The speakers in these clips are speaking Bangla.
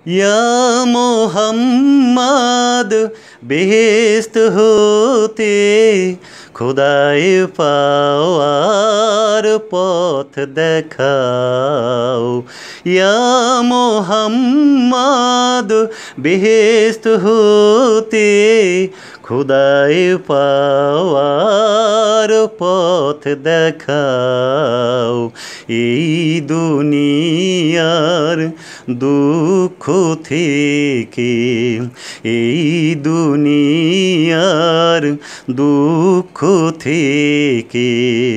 ইয়া মোহাম্মদ বেহেশত হতে খোদায় পাওয়ার পথ দেখাও। ইয়া মোহাম্মদ বেহেশত হতে খোদায় পাওয়ার পথ দেখাও। এই দুনিয়ার দুঃখ থেকে, এই দুনিয়ার দুঃখ থেকে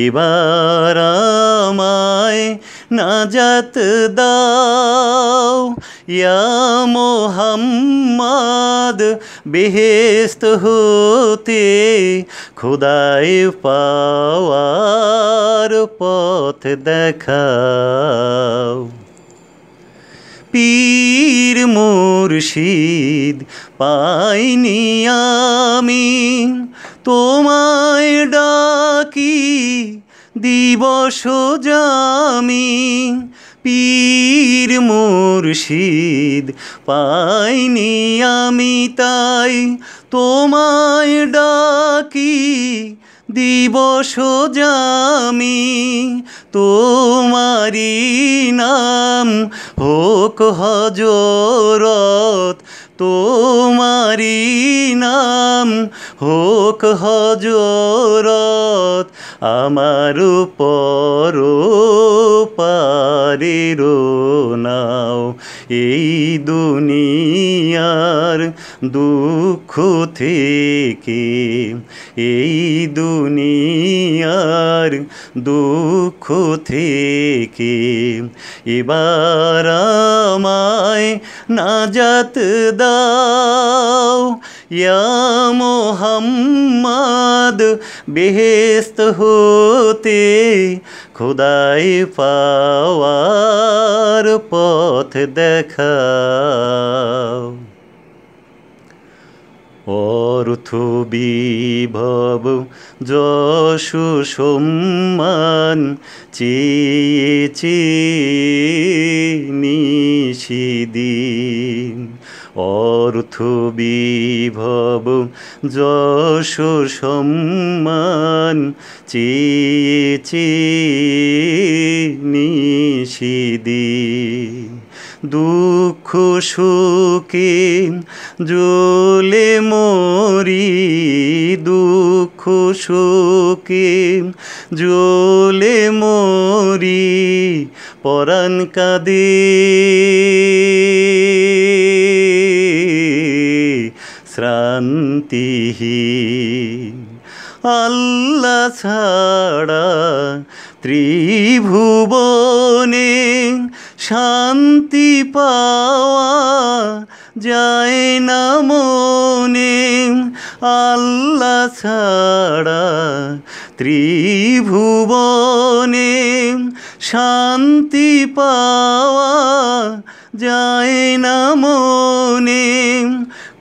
এবার আমায় নাজাত দাও। ইয়া মোহাম্মদ বেহেশত হতে খোদায় পাওয়ার পথ দেখাও। পীর মুর্শিদ পাইনি আমি, তোমায় ডাকি দিবস জামিন। পীর মুর্শিদ পাইনি আমি, তাই তোমায় ডাকি দিবস জামিন। তোমারি নাম হোক হযরত, তোমারি নাম হোক হযরত। আমার পরপারের নাও। এই দুনিয়ার দুঃখ থেকে, এই দুনিয়ার দুঃখ থেকে এবার আমায় নাজাত দাও। ইয়া মোহাম্মদ বেহেশত হতে খোদায় পাওয়ার পথ দেখাও। অর্থ বিভব যশ সম্মান চেয়েছি নিশিদিন। অর্থ বিভব যশ সম্মান চেয়েছি নিশিদিন। দুঃখ সুখে জ্বলে মরি, দুঃখ সুখে জ্বলে মরি, পরাণ কাঁদে শ্রান্তিহীন। আল্লাহ ছাড়া ত্রিভুবনে শান্তি পাওয়া যায় না মনে। আল্লাহ ছাড়া ত্রিভুবনে শান্তি পাওয়া যায় না মনে।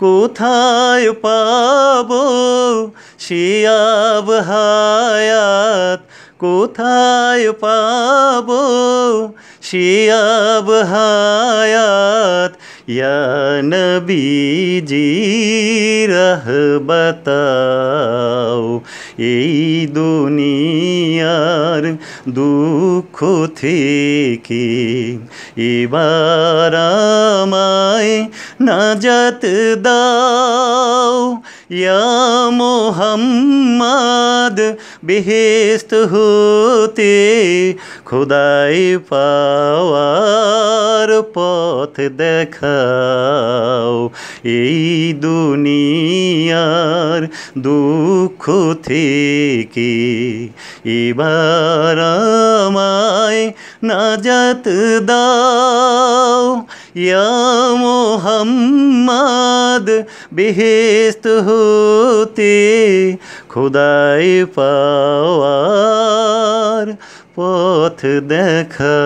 কোথায় পাবো সে আব হায়াত, কোথায় পাবো সে আব হায়াত। ইয়া নবীজি রাহ বাতাও। এই দুনিয়ার দুঃখ থেকে এবার আমায় নাজাত দাও। ইয়া মোহাম্মদ বেহেশত হতে খোদায় পাওয়ার পথ দেখাও। এই দুনিয়ার দুঃখ থেকে এবার আমায় নাজাত দাও। ইয়া মোহাম্মদ বেহেশত হতে খোদায় পাওয়ার পথ দেখাও।